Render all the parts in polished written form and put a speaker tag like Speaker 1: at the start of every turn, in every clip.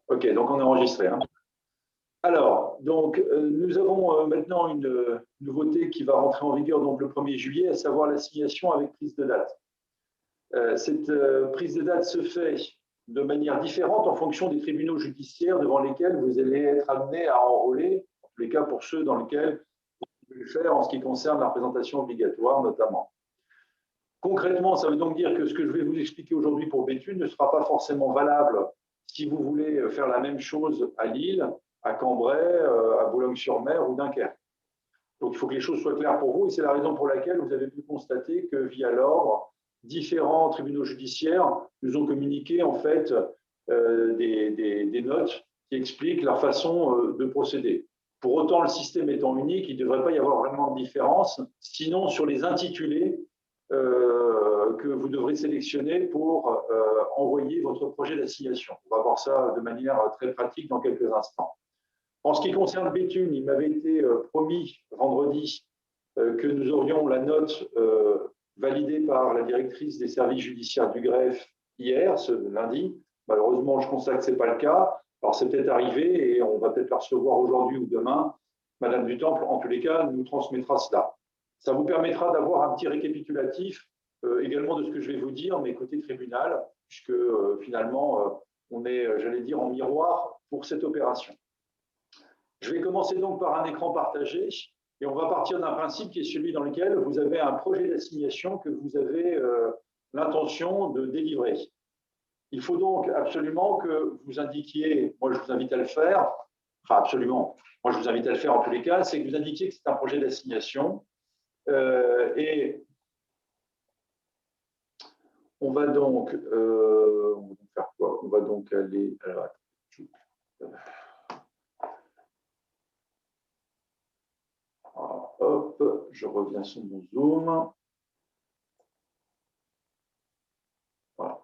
Speaker 1: Ok, donc on est enregistré. Hein. Alors, donc, nous avons maintenant une nouveauté qui va rentrer en vigueur donc, le 1er juillet, à savoir l'assignation avec prise de date. Cette prise de date se fait de manière différente en fonction des tribunaux judiciaires devant lesquels vous allez être amené à enrôler, en tous les cas pour ceux dans lesquels vous pouvez le faire en ce qui concerne la représentation obligatoire notamment. Concrètement, ça veut donc dire que ce que je vais vous expliquer aujourd'hui pour Béthune ne sera pas forcément valable si vous voulez faire la même chose à Lille, à Cambrai, à Boulogne-sur-Mer ou Dunkerque. Donc, il faut que les choses soient claires pour vous et c'est la raison pour laquelle vous avez pu constater que via l'ordre, différents tribunaux judiciaires nous ont communiqué en fait des notes qui expliquent leur façon de procéder. Pour autant, le système étant unique, il ne devrait pas y avoir vraiment de différence, sinon sur les intitulés que vous devrez sélectionner pour envoyer votre projet d'assignation. On va voir ça de manière très pratique dans quelques instants. En ce qui concerne Béthune, il m'avait été promis vendredi que nous aurions la note validée par la directrice des services judiciaires du greffe hier, ce lundi. Malheureusement, je constate que ce n'est pas le cas. Alors, c'est peut-être arrivé et on va peut-être la recevoir aujourd'hui ou demain. Madame Dutemple, en tous les cas, nous transmettra cela. Ça vous permettra d'avoir un petit récapitulatif également de ce que je vais vous dire, mais côté tribunal, puisque finalement, on est, j'allais dire, en miroir pour cette opération. Je vais commencer donc par un écran partagé et on va partir d'un principe qui est celui dans lequel vous avez un projet d'assignation que vous avez l'intention de délivrer. Il faut donc absolument que vous indiquiez, moi je vous invite à le faire, enfin absolument, moi je vous invite à le faire en tous les cas, c'est que vous indiquiez que c'est un projet d'assignation et on va donc faire quoi? On va donc aller. Alors, hop, je reviens sur mon Zoom. Voilà.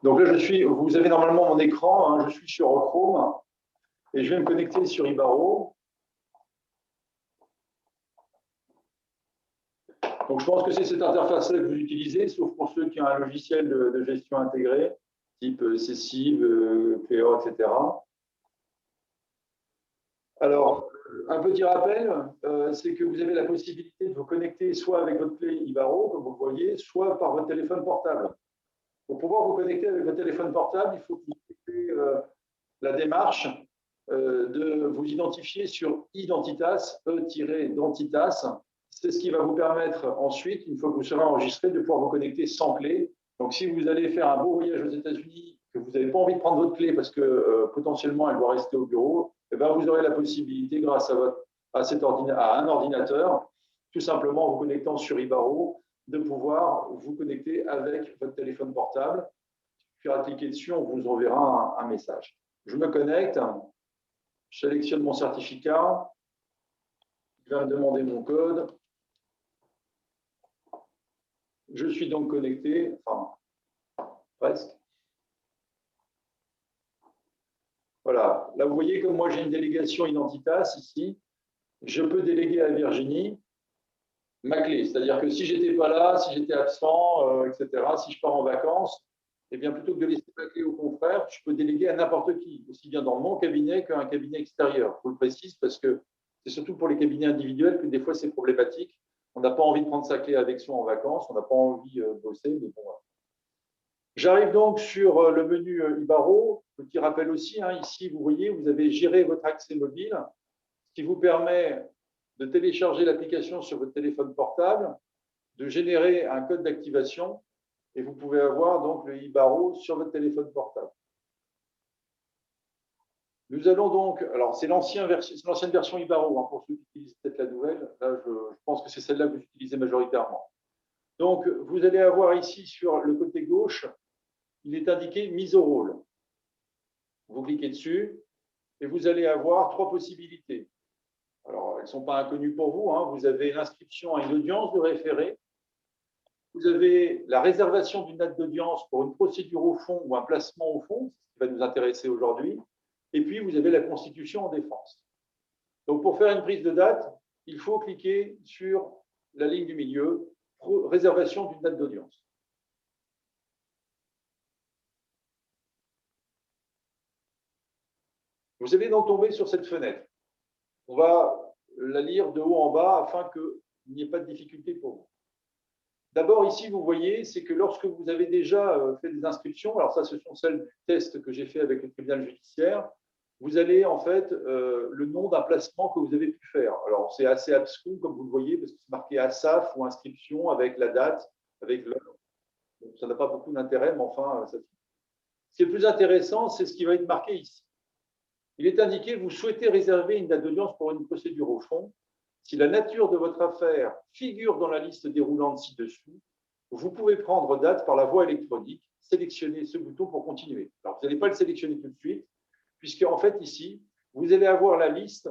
Speaker 1: Donc là, vous avez normalement mon écran, hein, je suis sur Chrome et je vais me connecter sur Ibaro. Donc je pense que c'est cette interface-là que vous utilisez, sauf pour ceux qui ont un logiciel de gestion intégré, type Cessive, Cléo, etc. Alors, un petit rappel, c'est que vous avez la possibilité de vous connecter soit avec votre clé Ibaro, comme vous le voyez, soit par votre téléphone portable. Pour pouvoir vous connecter avec votre téléphone portable, il faut que vous fassiez la démarche de vous identifier sur Identitas, E-Identitas. C'est ce qui va vous permettre ensuite, une fois que vous serez enregistré, de pouvoir vous connecter sans clé. Donc, si vous allez faire un beau voyage aux États-Unis, que vous n'avez pas envie de prendre votre clé parce que potentiellement elle doit rester au bureau, eh bien, vous aurez la possibilité, grâce à un ordinateur, tout simplement en vous connectant sur Ibaro, de pouvoir vous connecter avec votre téléphone portable. Puis à cliquer dessus, on vous enverra un message. Je me connecte, je sélectionne mon certificat, il va me demander mon code. Je suis donc connecté, enfin, presque. Voilà, là vous voyez comme moi j'ai une délégation Identitas ici. Je peux déléguer à Virginie ma clé, c'est-à-dire que si j'étais pas là, si j'étais absent, etc., si je pars en vacances, eh bien plutôt que de laisser ma clé au confrère, je peux déléguer à n'importe qui, aussi bien dans mon cabinet qu'un cabinet extérieur. Je vous le précise parce que c'est surtout pour les cabinets individuels que des fois c'est problématique. On n'a pas envie de prendre sa clé avec soi en vacances, on n'a pas envie de bosser, mais bon. Voilà. J'arrive donc sur le menu Ibaro. Petit rappel aussi, hein, ici vous voyez, vous avez géré votre accès mobile, ce qui vous permet de télécharger l'application sur votre téléphone portable, de générer un code d'activation et vous pouvez avoir donc le Ibaro sur votre téléphone portable. Nous allons donc, alors c'est l'ancienne version Ibaro, hein, pour ceux qui utilisent peut-être la nouvelle, là je pense que c'est celle-là que vous utilisez majoritairement. Donc vous allez avoir ici sur le côté gauche, il est indiqué mise au rôle. Vous cliquez dessus et vous allez avoir trois possibilités. Alors elles ne sont pas inconnues pour vous, hein. Vous avez l'inscription à une audience de référé. Vous avez la réservation d'une date d'audience pour une procédure au fond ou un placement au fond, ce qui va nous intéresser aujourd'hui. Et puis, vous avez la constitution en défense. Donc, pour faire une prise de date, il faut cliquer sur la ligne du milieu, réservation d'une date d'audience. Vous allez donc tomber sur cette fenêtre. On va la lire de haut en bas afin qu'il n'y ait pas de difficulté pour vous. D'abord, ici, vous voyez, c'est que lorsque vous avez déjà fait des inscriptions, alors ça, ce sont celles du test que j'ai fait avec le tribunal judiciaire, vous avez en fait le nom d'un placement que vous avez pu faire. Alors, c'est assez abscon, comme vous le voyez, parce que c'est marqué ASAF ou inscription avec la date, avec l'heure. Ça n'a pas beaucoup d'intérêt, mais enfin, ça... Ce qui est le plus intéressant, c'est ce qui va être marqué ici. Il est indiqué que vous souhaitez réserver une date d'audience pour une procédure au fond. Si la nature de votre affaire figure dans la liste déroulante ci-dessous, vous pouvez prendre date par la voie électronique, sélectionner ce bouton pour continuer. Alors, vous n'allez pas le sélectionner tout de suite, puisque en fait, ici, vous allez avoir la liste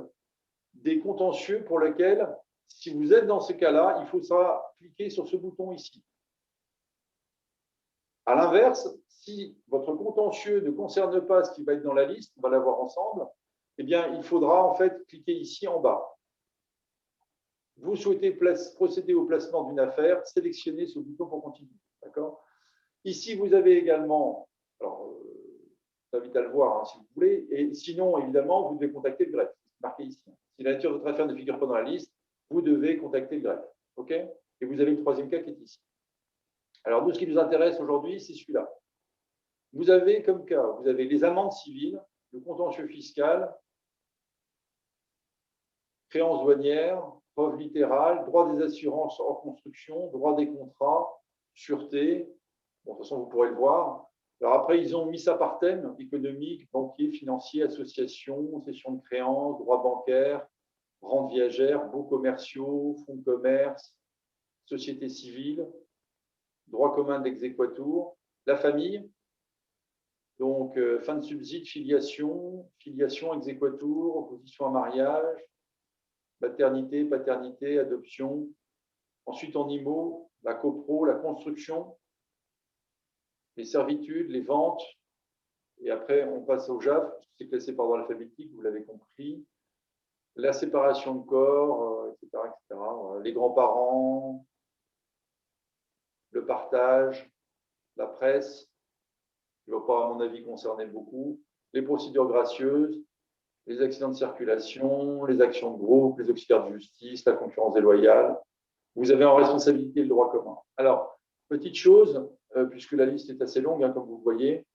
Speaker 1: des contentieux pour lesquels, si vous êtes dans ce cas-là, il faudra cliquer sur ce bouton ici. À l'inverse, si votre contentieux ne concerne pas ce qui va être dans la liste, on va la voir ensemble, eh bien, il faudra en fait cliquer ici en bas. Vous souhaitez procéder au placement d'une affaire, sélectionnez ce bouton pour continuer. D'accord ? Ici, vous avez également, alors, je vous invite à le voir hein, si vous voulez, et sinon, évidemment, vous devez contacter le greffe. C'est marqué ici. Si la nature de votre affaire ne figure pas dans la liste, vous devez contacter le greffe. OK ? Et vous avez le troisième cas qui est ici. Alors, nous, ce qui nous intéresse aujourd'hui, c'est celui-là. Vous avez comme cas, vous avez les amendes civiles, le contentieux fiscal, créances douanières, preuve littérale, droit des assurances hors construction, droit des contrats, sûreté. Bon, de toute façon, vous pourrez le voir. Alors après, ils ont mis ça par thème, économique, banquier, financier, association, cession de créances, droit bancaire, rente viagère, baux commerciaux, fonds de commerce, société civile, droit commun d'exéquatur, la famille, donc fin de subside, filiation, exéquatur, opposition à mariage, maternité, paternité, adoption. Ensuite, en IMO, la copro, la construction, les servitudes, les ventes. Et après, on passe au JAF, c'est classé par ordre alphabétique, vous l'avez compris. La séparation de corps, etc., etc. Les grands-parents, le partage, la presse, qui ne va pas, à mon avis, concerner beaucoup. Les procédures gracieuses, les accidents de circulation, les actions de groupe, les auxiliaires de justice, la concurrence déloyale. Vous avez en responsabilité le droit commun. Alors, petite chose, puisque la liste est assez longue, hein, comme vous le voyez,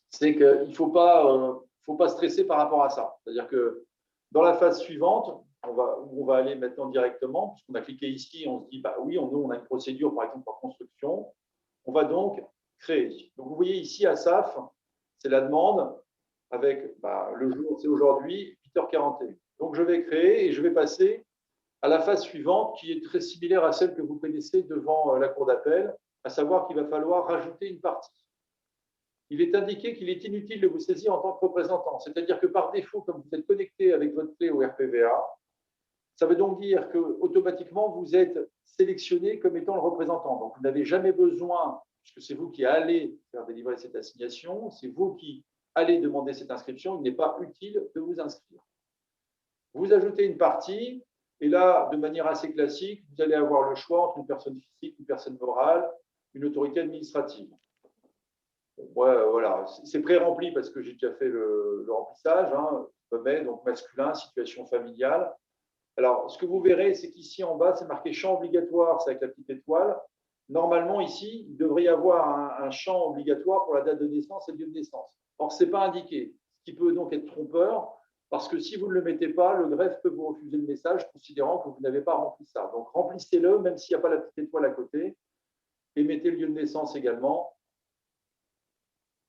Speaker 1: c'est qu'il ne faut pas stresser par rapport à ça. C'est-à-dire que dans la phase suivante, où on va aller maintenant directement, puisqu'on a cliqué ici, on se dit, bah oui, on a une procédure, par exemple, par construction, on va donc créer. Donc, vous voyez ici, à SAF, c'est la demande avec le jour, c'est aujourd'hui, 8h41. Donc, je vais créer et je vais passer à la phase suivante qui est très similaire à celle que vous connaissez devant la cour d'appel, à savoir qu'il va falloir rajouter une partie. Il est indiqué qu'il est inutile de vous saisir en tant que représentant. C'est-à-dire que par défaut, comme vous êtes connecté avec votre clé au RPVA, ça veut donc dire qu'automatiquement, vous êtes sélectionné comme étant le représentant. Donc, vous n'avez jamais besoin, puisque c'est vous qui allez faire délivrer cette assignation, c'est vous qui allez demander cette inscription, il n'est pas utile de vous inscrire. Vous ajoutez une partie, et là, de manière assez classique, vous allez avoir le choix entre une personne physique, une personne morale, une autorité administrative. Voilà, c'est pré-rempli parce que j'ai déjà fait le remplissage. Hein. Je me mets donc masculin, situation familiale. Alors, ce que vous verrez, c'est qu'ici en bas, c'est marqué champ obligatoire, c'est avec la petite étoile. Normalement, ici, il devrait y avoir un champ obligatoire pour la date de naissance et le lieu de naissance. Or, ce n'est pas indiqué, ce qui peut donc être trompeur, parce que si vous ne le mettez pas, le greffe peut vous refuser le message, considérant que vous n'avez pas rempli ça. Donc, remplissez-le, même s'il n'y a pas la petite étoile à côté, et mettez le lieu de naissance également.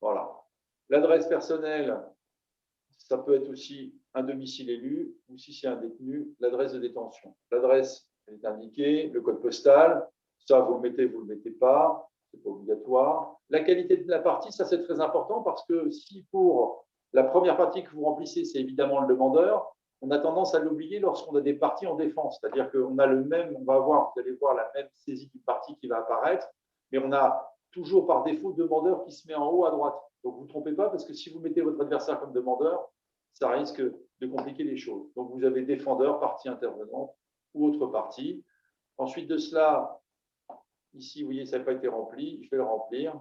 Speaker 1: Voilà. L'adresse personnelle, ça peut être aussi un domicile élu ou si c'est un détenu, l'adresse de détention. L'adresse est indiquée, le code postal, ça vous le mettez pas, c'est pas obligatoire. La qualité de la partie, ça c'est très important parce que si pour la première partie que vous remplissez, c'est évidemment le demandeur, on a tendance à l'oublier lorsqu'on a des parties en défense. C'est-à-dire qu'on a le même, on va avoir, vous allez voir la même saisie du parti qui va apparaître, mais on a toujours par défaut demandeur qui se met en haut à droite. Donc vous ne vous trompez pas parce que si vous mettez votre adversaire comme demandeur, ça risque de compliquer les choses. Donc vous avez défendeur, partie intervenante ou autre partie. Ensuite de cela, ici, vous voyez, ça n'a pas été rempli, je vais le remplir.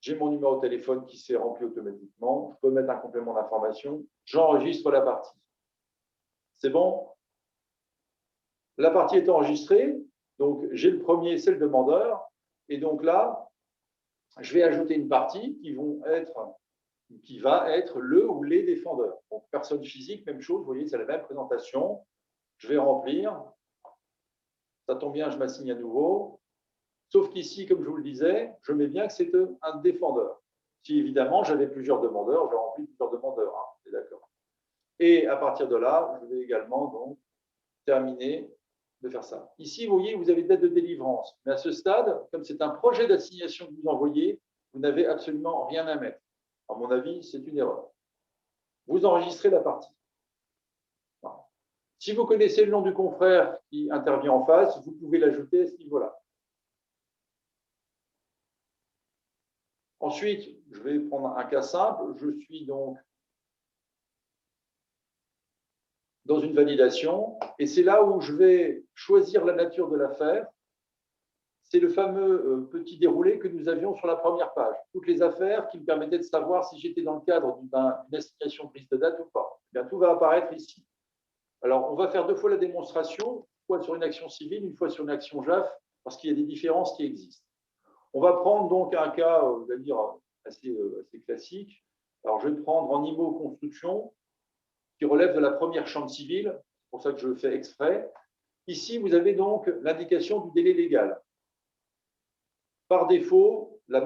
Speaker 1: j'ai mon numéro de téléphone qui s'est rempli automatiquement, je peux mettre un complément d'information, j'enregistre la partie. C'est bon? La partie est enregistrée, donc j'ai le premier, c'est le demandeur, et donc là, je vais ajouter une partie qui va être le ou les défendeurs. Donc, personne physique, même chose, vous voyez, c'est la même présentation. Je vais remplir. Ça tombe bien, je m'assigne à nouveau. Sauf qu'ici, comme je vous le disais, je mets bien que c'est un défendeur. Si évidemment, j'avais plusieurs demandeurs, je remplis plusieurs demandeurs. Hein, c'est d'accord. Et à partir de là, je vais également donc terminer de faire ça. Ici, vous voyez, vous avez date de délivrance. Mais à ce stade, comme c'est un projet d'assignation que vous envoyez, vous n'avez absolument rien à mettre. À mon avis, c'est une erreur. Vous enregistrez la partie. Voilà. Si vous connaissez le nom du confrère qui intervient en face, vous pouvez l'ajouter à ce niveau-là. Ensuite, je vais prendre un cas simple. Je suis donc dans une validation et c'est là où je vais choisir la nature de l'affaire. C'est le fameux petit déroulé que nous avions sur la première page. Toutes les affaires qui me permettaient de savoir si j'étais dans le cadre d'une assignation de prise de date ou pas. Eh bien, tout va apparaître ici. Alors, on va faire 2 fois la démonstration, une fois sur une action civile, une fois sur une action JAF, parce qu'il y a des différences qui existent. On va prendre donc un cas, on va dire, assez classique. Alors, je vais prendre en IMO construction, qui relève de la première chambre civile, c'est pour ça que je le fais exprès. Ici, vous avez donc l'indication du délai légal. Par défaut, dans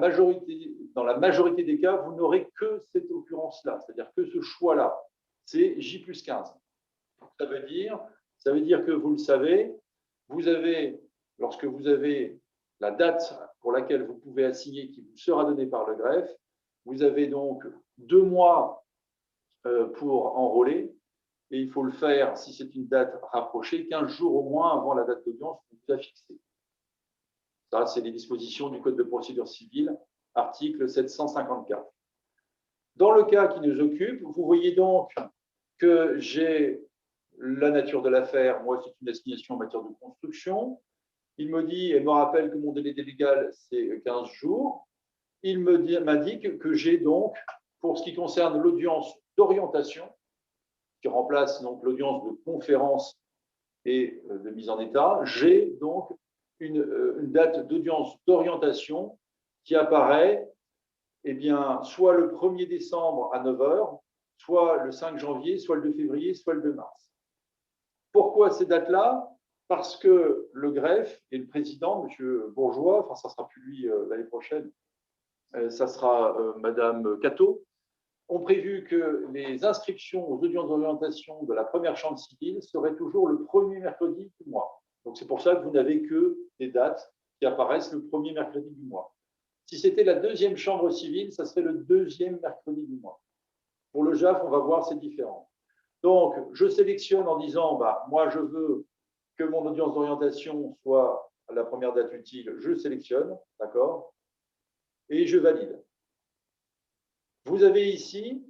Speaker 1: la majorité des cas, vous n'aurez que cette occurrence-là, c'est-à-dire que ce choix-là, c'est J+15. Ça veut dire que vous le savez, lorsque vous avez la date pour laquelle vous pouvez assigner qui vous sera donnée par le greffe, vous avez donc 2 mois pour enrôler, et il faut le faire, si c'est une date rapprochée, 15 jours au moins avant la date d'audience qu'on vous a fixée. Ça, c'est les dispositions du Code de procédure civile, article 754. Dans le cas qui nous occupe, vous voyez donc que j'ai la nature de l'affaire. Moi, c'est une assignation en matière de construction. Il me rappelle que mon délai légal, c'est 15 jours. Il m'indique que j'ai donc, pour ce qui concerne l'audience d'orientation, qui remplace donc l'audience de conférence et de mise en état, j'ai donc une date d'audience d'orientation qui apparaît soit le 1er décembre à 9 h, soit le 5 janvier, soit le 2 février, soit le 2 mars. Pourquoi ces dates-là? Parce que le greffe et le président, M. Bourgeois, enfin ça ne sera plus lui l'année prochaine, ça sera Mme Cateau, ont prévu que les inscriptions aux audiences d'orientation de la première chambre civile seraient toujours le 1er mercredi du mois. Donc c'est pour ça que vous n'avez que des dates qui apparaissent le 1er mercredi du mois. Si c'était la 2e chambre civile, ça serait le 2e mercredi du mois. Pour le JAF, on va voir, c'est différent. Donc, je sélectionne en disant, moi, je veux que mon audience d'orientation soit à la première date utile. Je sélectionne, d'accord, et je valide. Vous avez ici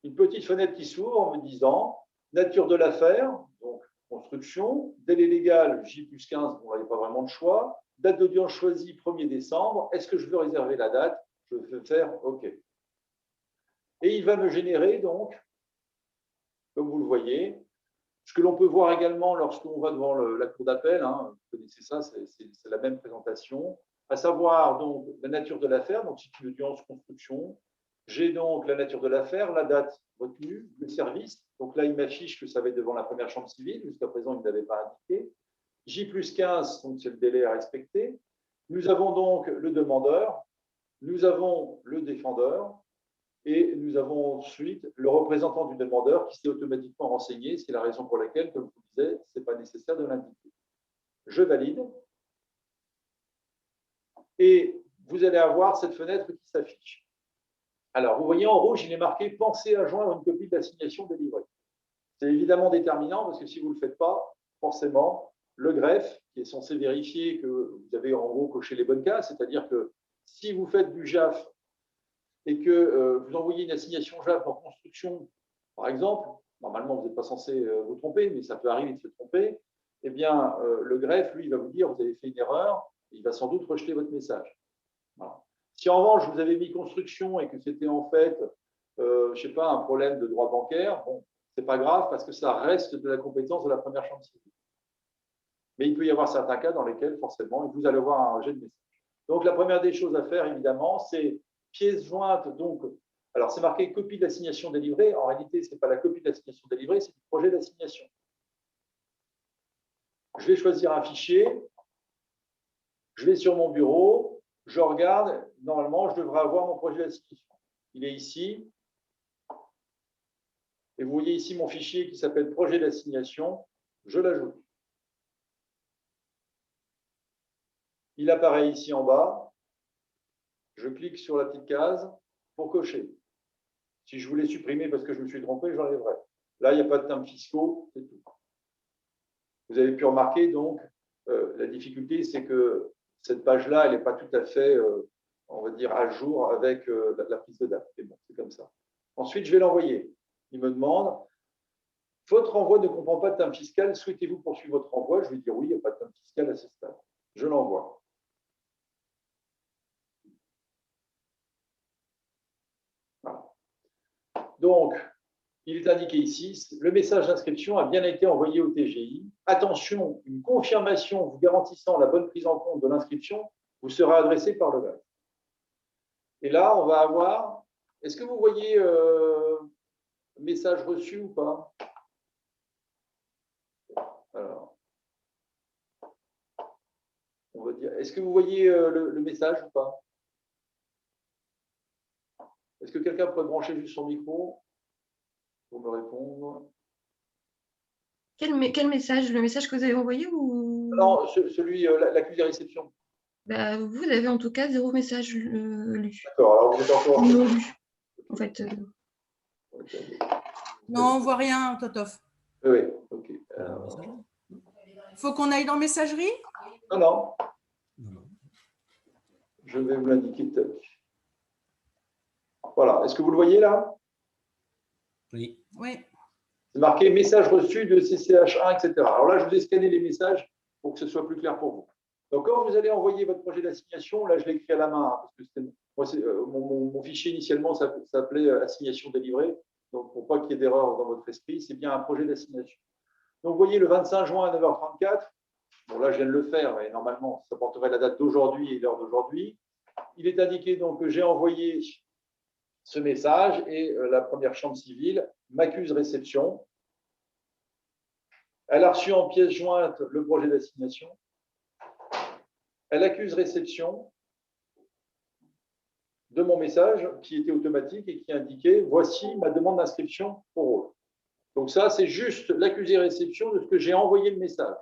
Speaker 1: une petite fenêtre qui s'ouvre en me disant nature de l'affaire, donc construction, délai légal J+15, vous n'avez pas vraiment de choix, date d'audience choisie 1er décembre, est-ce que je veux réserver la date? Je vais faire OK. Et il va me générer donc, comme vous le voyez, ce que l'on peut voir également lorsqu'on va devant la cour d'appel, hein, vous connaissez ça, c'est la même présentation, à savoir donc la nature de l'affaire, donc c'est une audience construction. J'ai donc la nature de l'affaire, la date retenue, le service. Donc là, il m'affiche que ça va être devant la première chambre civile. Jusqu'à présent, il ne l'avait pas indiqué. J+15, donc c'est le délai à respecter. Nous avons donc le demandeur, nous avons le défendeur et nous avons ensuite le représentant du demandeur qui s'est automatiquement renseigné. C'est la raison pour laquelle, comme je vous disais, ce n'est pas nécessaire de l'indiquer. Je valide. Et vous allez avoir cette fenêtre qui s'affiche. Alors, vous voyez en rouge, il est marqué « Pensez à joindre une copie de l'assignation délivrée ». C'est évidemment déterminant parce que si vous ne le faites pas, forcément, le greffe, qui est censé vérifier que vous avez en gros coché les bonnes cases, c'est-à-dire que si vous faites du JAF et que vous envoyez une assignation JAF en construction, par exemple, normalement, vous n'êtes pas censé vous tromper, mais ça peut arriver de se tromper, eh bien, le greffe, lui, il va vous dire « Vous avez fait une erreur », et il va sans doute rejeter votre message. Voilà. Si Si en revanche, vous avez mis construction et que c'était en fait, je ne sais pas, un problème de droit bancaire, bon, ce n'est pas grave parce que ça reste de la compétence de la première chambre civile. Mais il peut y avoir certains cas dans lesquels, forcément, vous allez avoir un rejet de message. Donc, la première des choses à faire, évidemment, c'est pièce jointe. Donc, alors, c'est marqué copie d'assignation délivrée. En réalité, ce n'est pas la copie d'assignation délivrée, c'est le projet d'assignation. Je vais choisir un fichier. Je vais sur mon bureau. Je regarde. Normalement, je devrais avoir mon projet d'assignation. Il est ici. Et vous voyez ici mon fichier qui s'appelle projet d'assignation. Je l'ajoute. Il apparaît ici en bas. Je clique sur la petite case pour cocher. Si je voulais supprimer parce que je me suis trompé, j'enlèverai. Là, il n'y a pas de termes fiscaux, c'est tout. Vous avez pu remarquer, donc, la difficulté, c'est que cette page-là, elle n'est pas tout à fait, on va dire, à jour avec la prise de date. Mais bon, c'est comme ça. Ensuite, je vais l'envoyer. Il me demande, votre envoi ne comprend pas de terme fiscal, souhaitez-vous poursuivre votre envoi? Je vais dire oui, il n'y a pas de terme fiscal à ce stade. Je l'envoie. Voilà. Donc, il est indiqué ici, le message d'inscription a bien été envoyé au TGI. Attention, une confirmation vous garantissant la bonne prise en compte de l'inscription vous sera adressée par le greffe. Et là, on va avoir, est-ce que vous voyez message reçu ou pas? Alors, on va dire, est-ce que vous voyez le message ou pas? Est-ce que quelqu'un pourrait brancher juste son micro pour me répondre?
Speaker 2: Quel message? Le message que vous avez envoyé ou...
Speaker 1: Non, celui, l'accusé réception.
Speaker 2: Bah, vous avez en tout cas 0 message lu.
Speaker 1: D'accord, alors vous êtes encore
Speaker 2: non lu, en fait.
Speaker 3: Non, on voit rien, Totof.
Speaker 1: Oui, ok.
Speaker 3: Il faut qu'on aille dans messagerie?
Speaker 1: Non, non. Je vais vous l'indiquer. Voilà. Est-ce que vous le voyez là?
Speaker 4: Oui.
Speaker 3: Oui.
Speaker 1: C'est marqué message reçu de CCH1, etc. Alors là, je vous ai scanné les messages pour que ce soit plus clair pour vous. Donc, quand vous allez envoyer votre projet d'assignation, là, je l'ai écrit à la main, parce que mon fichier initialement s'appelait assignation délivrée. Donc, pour pas qu'il y ait d'erreur dans votre esprit, c'est bien un projet d'assignation. Donc, vous voyez, le 25 juin à 9h34, bon, là, je viens de le faire, mais normalement, ça porterait la date d'aujourd'hui et l'heure d'aujourd'hui. Il est indiqué donc que j'ai envoyé ce message et la première chambre civile m'accuse réception. Elle a reçu en pièce jointe le projet d'assignation. Elle accuse réception de mon message qui était automatique et qui indiquait « Voici ma demande d'inscription au rôle ». Donc ça, c'est juste l'accusé réception de ce que j'ai envoyé le message.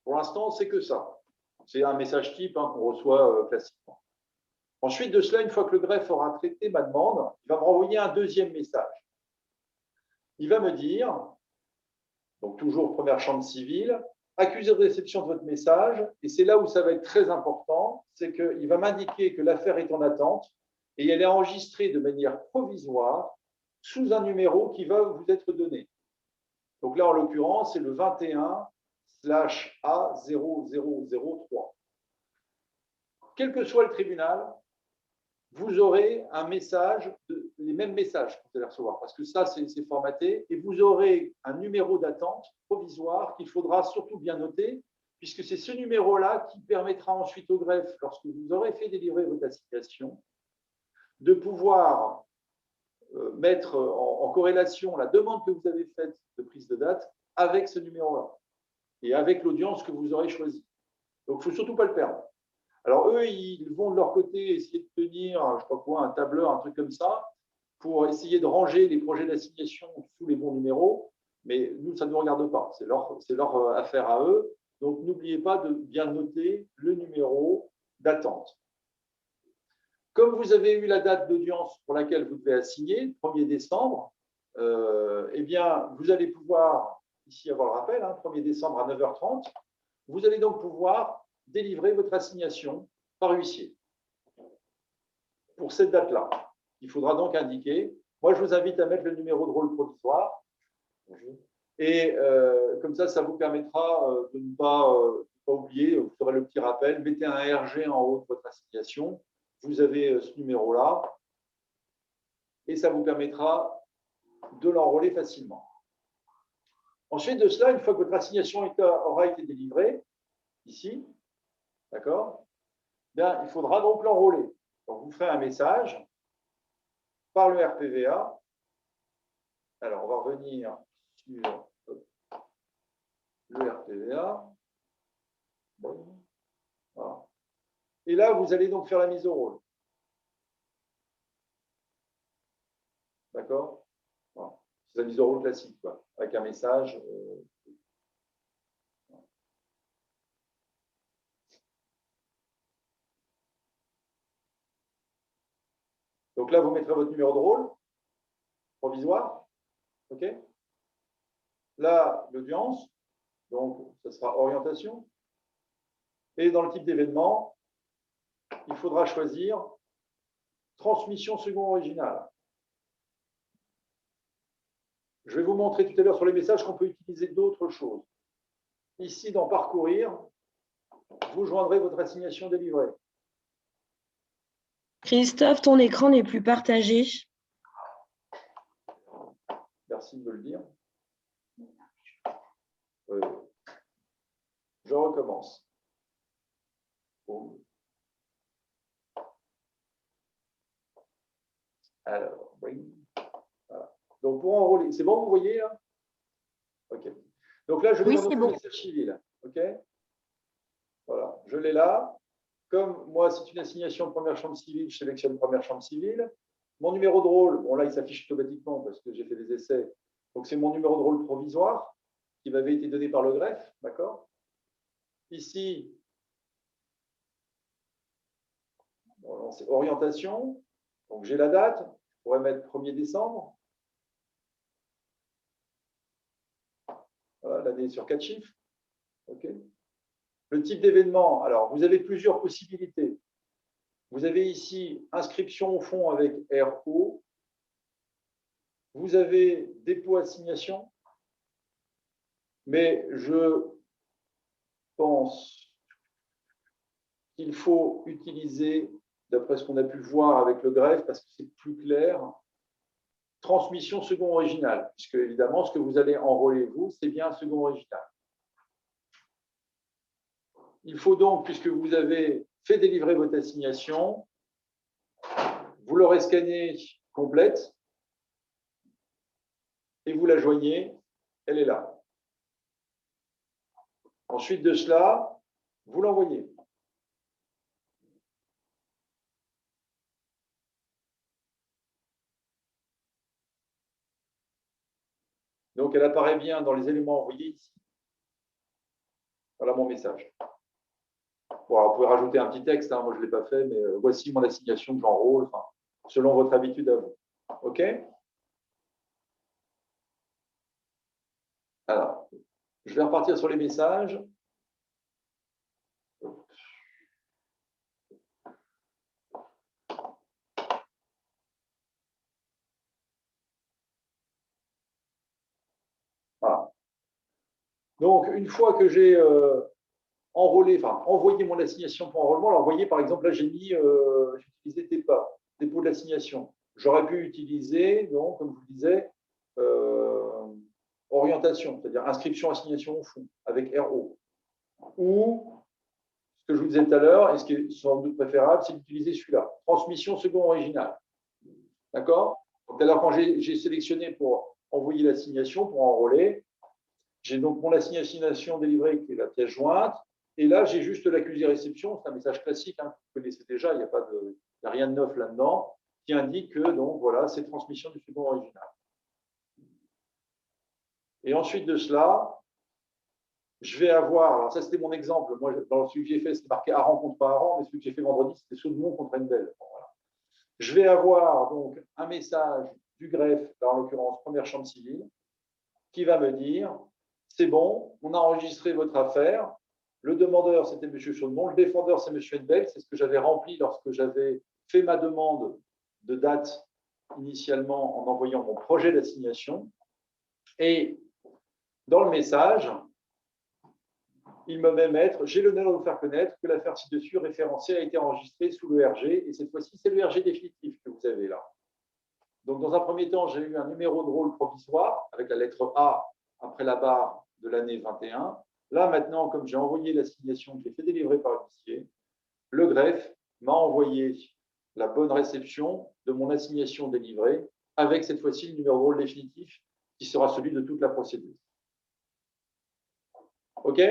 Speaker 1: Pour l'instant, c'est que ça. C'est un message type qu'on reçoit classiquement. Ensuite de cela, une fois que le greffe aura traité ma demande, il va me renvoyer un deuxième message. Il va me dire, donc toujours première chambre civile, accusé de réception de votre message, et c'est là où ça va être très important, c'est qu'il va m'indiquer que l'affaire est en attente et elle est enregistrée de manière provisoire sous un numéro qui va vous être donné. Donc là, en l'occurrence, c'est le 21/A0003. Quel que soit le tribunal, vous aurez un message, les mêmes messages que vous allez recevoir, parce que ça, c'est formaté, et vous aurez un numéro d'attente provisoire qu'il faudra surtout bien noter, puisque c'est ce numéro-là qui permettra ensuite au greffe, lorsque vous aurez fait délivrer votre assignation, de pouvoir mettre en corrélation la demande que vous avez faite de prise de date avec ce numéro-là, et avec l'audience que vous aurez choisie. Donc, il ne faut surtout pas le perdre. Alors, eux, ils vont de leur côté essayer de tenir, je ne sais pas quoi, un tableur, un truc comme ça, pour essayer de ranger les projets d'assignation sous les bons numéros. Mais nous, ça ne nous regarde pas. C'est leur affaire à eux. Donc, n'oubliez pas de bien noter le numéro d'attente. Comme vous avez eu la date d'audience pour laquelle vous devez assigner, le 1er décembre, eh bien, vous allez pouvoir, ici avoir le rappel, 1er décembre à 9h30, vous allez donc pouvoir délivrer votre assignation par huissier pour cette date-là. Il faudra donc indiquer. Moi, je vous invite à mettre le numéro de rôle provisoire. Et comme ça vous permettra de ne pas oublier, vous ferez le petit rappel, mettez un RG en haut de votre assignation vous avez ce numéro-là et ça vous permettra de l'enrôler facilement. Ensuite de cela, une fois que votre assignation aura été délivrée, ici, d'accord, bien, il faudra donc l'enrôler. Donc, vous ferez un message par le RPVA. Alors, on va revenir sur le RPVA. Voilà. Et là, vous allez donc faire la mise au rôle. D'accord? Voilà. C'est la mise au rôle classique, quoi, avec un message. Donc là, vous mettrez votre numéro de rôle provisoire. OK? Là, l'audience. Donc, ce sera orientation. Et dans le type d'événement, il faudra choisir transmission second originale. Je vais vous montrer tout à l'heure sur les messages qu'on peut utiliser d'autres choses. Ici, dans Parcourir, vous joindrez votre assignation délivrée.
Speaker 5: Christophe, ton écran n'est plus partagé.
Speaker 1: Merci de me le dire. Je recommence. Alors, oui. Voilà. Donc, pour enrôler, c'est bon, vous voyez là? OK. Donc là, je vais dans notre message civil. OK? Voilà, je l'ai là. Comme moi, c'est une assignation de première chambre civile, je sélectionne première chambre civile. Mon numéro de rôle, bon là, il s'affiche automatiquement parce que j'ai fait des essais. Donc, c'est mon numéro de rôle provisoire qui m'avait été donné par le greffe. D'accord? Ici, bon, c'est orientation. Donc, j'ai la date. Je pourrais mettre 1er décembre. Voilà, l'année sur 4 chiffres. OK. Le type d'événement, alors, vous avez plusieurs possibilités. Vous avez ici inscription au fond avec RO. Vous avez dépôt assignation. Mais je pense qu'il faut utiliser, d'après ce qu'on a pu voir avec le greffe, parce que c'est plus clair, transmission second original, puisque évidemment, ce que vous allez enrôler, vous, c'est bien un second original. Il faut donc, puisque vous avez fait délivrer votre assignation, vous l'aurez scannée complète et vous la joignez, elle est là. Ensuite de cela, vous l'envoyez. Donc, elle apparaît bien dans les éléments envoyés ici. Voilà mon message. Bon, alors, vous pouvez rajouter un petit texte, hein, moi je ne l'ai pas fait, mais voici mon assignation que j'enrôle, enfin, selon votre habitude à vous. OK? Alors, je vais repartir sur les messages. Voilà. Donc, une fois que j'ai enrôlé, enfin, envoyé mon assignation pour enrôlement, alors vous voyez, par exemple, là, j'ai mis, j'ai utilisé DEPA, dépôt de l'assignation. J'aurais pu utiliser, donc, comme je vous disais, orientation, c'est-à-dire inscription, assignation au fond, avec RO. Ou, ce que je vous disais tout à l'heure, et ce qui est sans doute préférable, c'est d'utiliser celui-là, transmission second original. D'accord? Donc, alors, quand j'ai sélectionné pour envoyer l'assignation, pour enrôler, j'ai donc mon assignation délivrée qui est la pièce jointe. Et là, j'ai juste l'accusé réception. C'est un message classique, hein, que vous connaissez déjà. Il n'y a rien de neuf là-dedans, qui indique que donc, voilà, c'est transmission du second original. Et ensuite de cela, je vais avoir, alors ça c'était mon exemple, moi dans celui que j'ai fait, c'était marqué Aran contre Aran, mais celui que j'ai fait vendredi, c'était Saudemont contre Endel. Bon, voilà. Je vais avoir donc un message du greffe, là, en l'occurrence première chambre civile, qui va me dire, c'est bon, on a enregistré votre affaire, le demandeur c'était M. Chaudemont, le défendeur c'est M. Endel, c'est ce que j'avais rempli lorsque j'avais fait ma demande de date initialement en envoyant mon projet d'assignation. Et dans le message, il me met mettre, j'ai l'honneur de vous faire connaître que l'affaire ci-dessus référencée a été enregistrée sous le RG, et cette fois-ci, c'est le RG définitif que vous avez là. Donc, dans un premier temps, j'ai eu un numéro de rôle provisoire avec la lettre A après la barre de l'année 21. Là, maintenant, comme j'ai envoyé l'assignation que j'ai fait délivrer par l'huissier, le greffe m'a envoyé la bonne réception de mon assignation délivrée avec cette fois-ci le numéro de rôle définitif qui sera celui de toute la procédure. OK?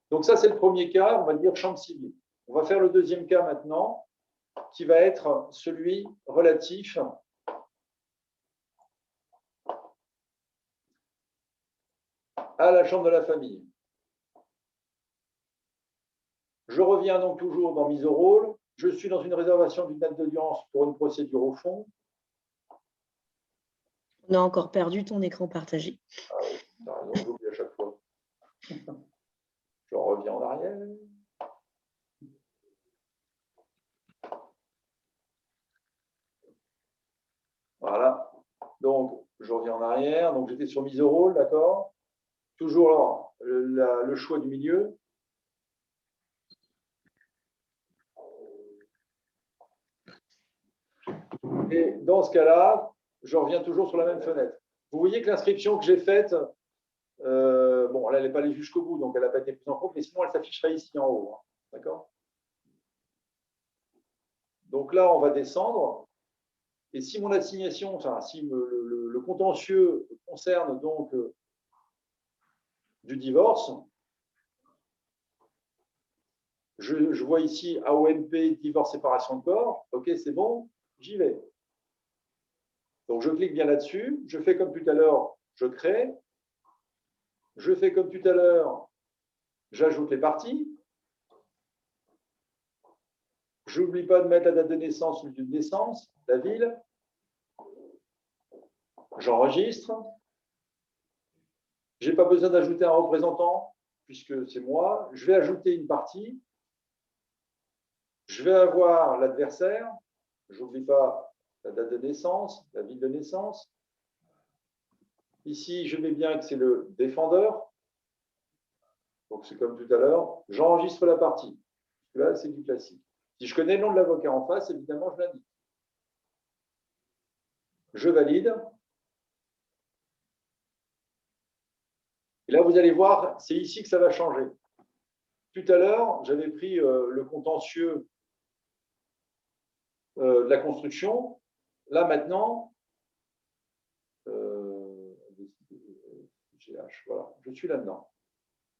Speaker 1: Donc ça, c'est le premier cas, on va dire chambre civile. On va faire le deuxième cas maintenant, qui va être celui relatif à la chambre de la famille. Je reviens donc toujours dans mise au rôle. Je suis dans une réservation d'une date d'audience pour une procédure au fond.
Speaker 5: On a encore perdu ton écran partagé.
Speaker 1: Ah oui, t'as raison, j'oublie à chaque fois. Je reviens en arrière. Voilà. Donc, je reviens en arrière. Donc, j'étais sur mise au rôle, d'accord? Toujours le choix du milieu. Et dans ce cas-là, je reviens toujours sur la même fenêtre. Vous voyez que l'inscription que j'ai faite, bon, là, elle n'est pas allée jusqu'au bout, donc elle n'a pas été prise en compte, mais sinon, elle s'afficherait ici en haut. Hein, d'accord? Donc là, on va descendre. Et si mon assignation, enfin, si le contentieux concerne donc du divorce, je vois ici AOMP, divorce, séparation de corps. OK, c'est bon, j'y vais. Donc, je clique bien là-dessus. Je fais comme tout à l'heure, je crée. Je fais comme tout à l'heure, j'ajoute les parties. Je n'oublie pas de mettre la date de naissance ou le lieu de naissance, la ville. J'enregistre. Je n'ai pas besoin d'ajouter un représentant, puisque c'est moi. Je vais ajouter une partie. Je vais avoir l'adversaire. Je n'oublie pas la date de naissance, la ville de naissance. Ici, je mets bien que c'est le défendeur. Donc, c'est comme tout à l'heure. J'enregistre la partie. Là, c'est du classique. Si je connais le nom de l'avocat en face, évidemment, je l'indique. Je valide. Et là, vous allez voir, c'est ici que ça va changer. Tout à l'heure, j'avais pris le contentieux de la construction. Là, maintenant, GH, voilà, je suis là-dedans.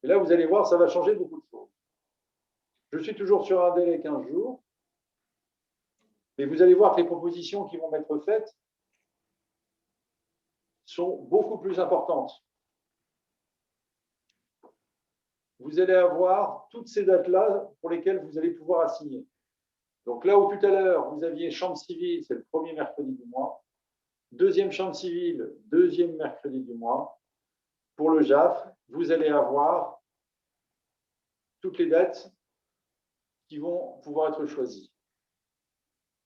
Speaker 1: Et là, vous allez voir, ça va changer beaucoup de choses. Je suis toujours sur un délai 15 jours. Mais vous allez voir que les propositions qui vont m'être faites sont beaucoup plus importantes. Vous allez avoir toutes ces dates-là pour lesquelles vous allez pouvoir assigner. Donc là où tout à l'heure, vous aviez chambre civile, c'est le premier mercredi du mois. Deuxième chambre civile, deuxième mercredi du mois. Pour le JAF, vous allez avoir toutes les dates qui vont pouvoir être choisies.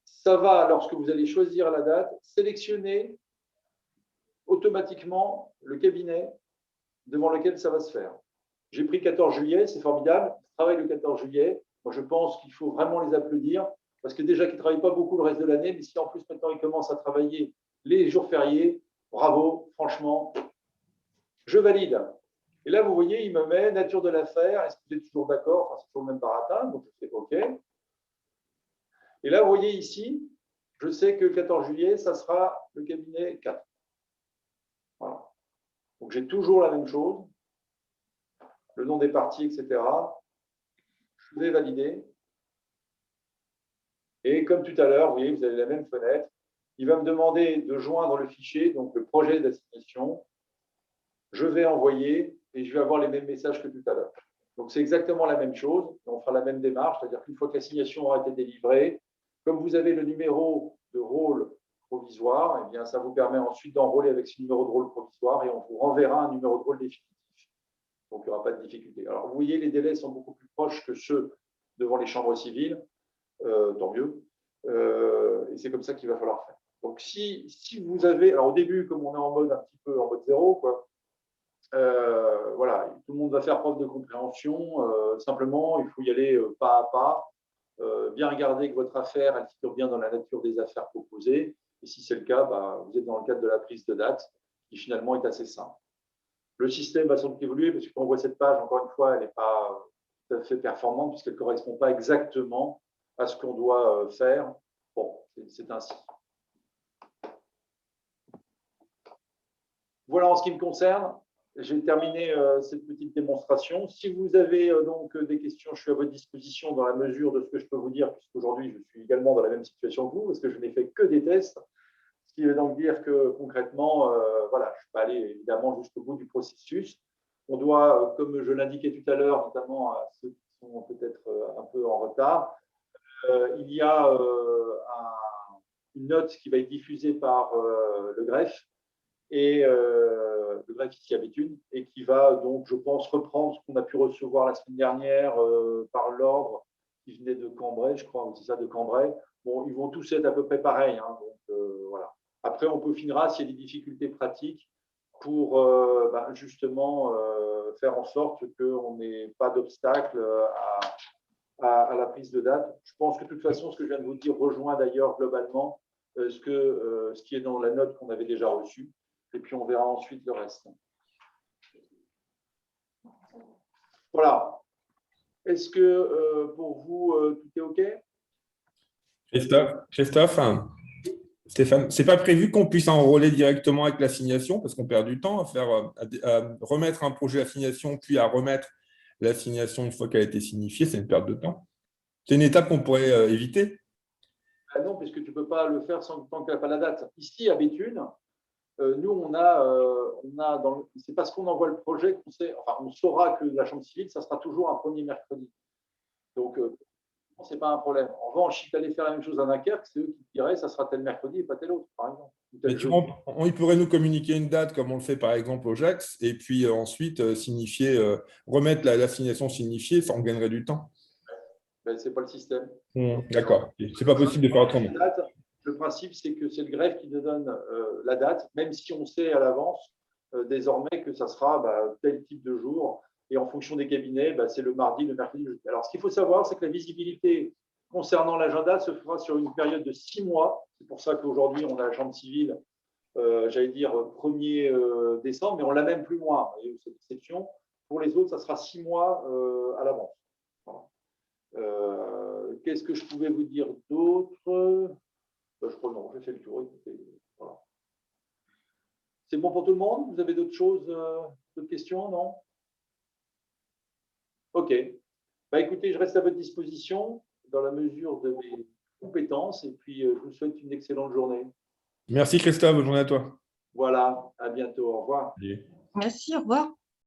Speaker 1: Ça va, lorsque vous allez choisir la date, sélectionner automatiquement le cabinet devant lequel ça va se faire. J'ai pris 14 juillet, c'est formidable. Ils travaillent le 14 juillet. Moi, je pense qu'il faut vraiment les applaudir parce que déjà qu'ils ne travaillent pas beaucoup le reste de l'année, mais si en plus maintenant ils commencent à travailler les jours fériés, bravo, franchement, je valide. Et là, vous voyez, il me met nature de l'affaire, est-ce que vous êtes toujours d'accord? Enfin, c'est toujours le même baratin, donc je fais OK. Et là, vous voyez ici, je sais que le 14 juillet, ça sera le cabinet 4. Voilà. Donc j'ai toujours la même chose, le nom des parties, etc. Je vais valider. Et comme tout à l'heure, vous voyez, vous avez la même fenêtre. Il va me demander de joindre le fichier, donc le projet d'assignation. Je vais envoyer et je vais avoir les mêmes messages que tout à l'heure. Donc, c'est exactement la même chose. On fera la même démarche, c'est-à-dire qu'une fois que l'assignation aura été délivrée, comme vous avez le numéro de rôle provisoire, eh bien, ça vous permet ensuite d'enrôler avec ce numéro de rôle provisoire et on vous renverra un numéro de rôle définitif. Donc, il n'y aura pas de difficulté. Alors, vous voyez, les délais sont beaucoup plus proches que ceux devant les chambres civiles. Tant mieux. Et c'est comme ça qu'il va falloir faire. Donc, si vous avez, alors au début, comme on est en mode un petit peu en mode zéro, quoi, Voilà, tout le monde va faire preuve de compréhension. Simplement, il faut y aller pas à pas. Bien regarder que votre affaire, elle figure bien dans la nature des affaires proposées. Et si c'est le cas, vous êtes dans le cadre de la prise de date, qui finalement est assez simple. Le système va sans doute évoluer, parce que quand on voit cette page, encore une fois, elle n'est pas tout à fait performante, puisqu'elle ne correspond pas exactement à ce qu'on doit faire. Bon, c'est ainsi. Voilà en ce qui me concerne. J'ai terminé cette petite démonstration. Si vous avez donc des questions, je suis à votre disposition dans la mesure de ce que je peux vous dire, puisqu'aujourd'hui, je suis également dans la même situation que vous, parce que je n'ai fait que des tests. Ce qui veut donc dire que concrètement, voilà, je ne suis pas allé évidemment jusqu'au bout du processus. On doit, comme je l'indiquais tout à l'heure, notamment à ceux qui sont peut-être un peu en retard, il y a une note qui va être diffusée par le greffe, et le greffe ici à Béthune, et qui va donc, je pense, reprendre ce qu'on a pu recevoir la semaine dernière par l'ordre qui venait de Cambrai, je crois, c'est ça, de Cambrai. Bon, ils vont tous être à peu près pareils, hein, donc voilà. Après, on peaufinera s'il y a des difficultés pratiques pour justement faire en sorte qu'on n'ait pas d'obstacle à la prise de date. Je pense que de toute façon, ce que je viens de vous dire rejoint d'ailleurs globalement ce qui est dans la note qu'on avait déjà reçue. Et puis, on verra ensuite le reste. Voilà. Est-ce que pour vous, tout est OK?
Speaker 6: Christophe, Stéphane, c'est pas prévu qu'on puisse enrôler directement avec l'assignation parce qu'on perd du temps à remettre un projet d'assignation puis à remettre l'assignation une fois qu'elle a été signifiée, c'est une perte de temps. C'est une étape qu'on pourrait éviter.
Speaker 1: Non, puisque tu ne peux pas le faire tant qu'il n'y a pas la date. Ici, à Béthune, nous, c'est parce qu'on envoie le projet qu'on sait, enfin, on saura que la chambre civile, ça sera toujours un premier mercredi. Donc, ce n'est pas un problème. En revanche, si tu allais faire la même chose à Dunkerque, c'est eux qui diraient ça sera tel mercredi et pas tel autre, par exemple.
Speaker 6: Mais tu vois, ils pourraient nous communiquer une date comme on le fait par exemple au JAX et puis ensuite signifier, remettre l'assignation signifiée, ça on gagnerait du temps.
Speaker 1: Ben, ce n'est pas le système.
Speaker 6: D'accord. C'est pas possible de faire autrement.
Speaker 1: Le principe, c'est que c'est le greffe qui nous donne la date, même si on sait à l'avance désormais que ça sera tel type de jour. Et en fonction des cabinets, c'est le mardi, le mercredi, le jeudi. Alors, ce qu'il faut savoir, c'est que la visibilité concernant l'agenda se fera sur une période de 6 mois. C'est pour ça qu'aujourd'hui, on a la chambre civile, j'allais dire 1er décembre, mais on l'a même plus loin. Vous voyez, cette exception. Pour les autres, ça sera 6 mois à l'avance. Voilà. Qu'est-ce que je pouvais vous dire d'autre? Je crois que non, j'ai fait le tour. Écoutez, voilà. C'est bon pour tout le monde? Vous avez d'autres choses, d'autres questions? Non? OK. Écoutez, je reste à votre disposition dans la mesure de mes compétences et puis je vous souhaite une excellente journée.
Speaker 6: Merci Christophe, bonne journée à toi.
Speaker 1: Voilà, à bientôt. Au revoir.
Speaker 2: Merci, au revoir.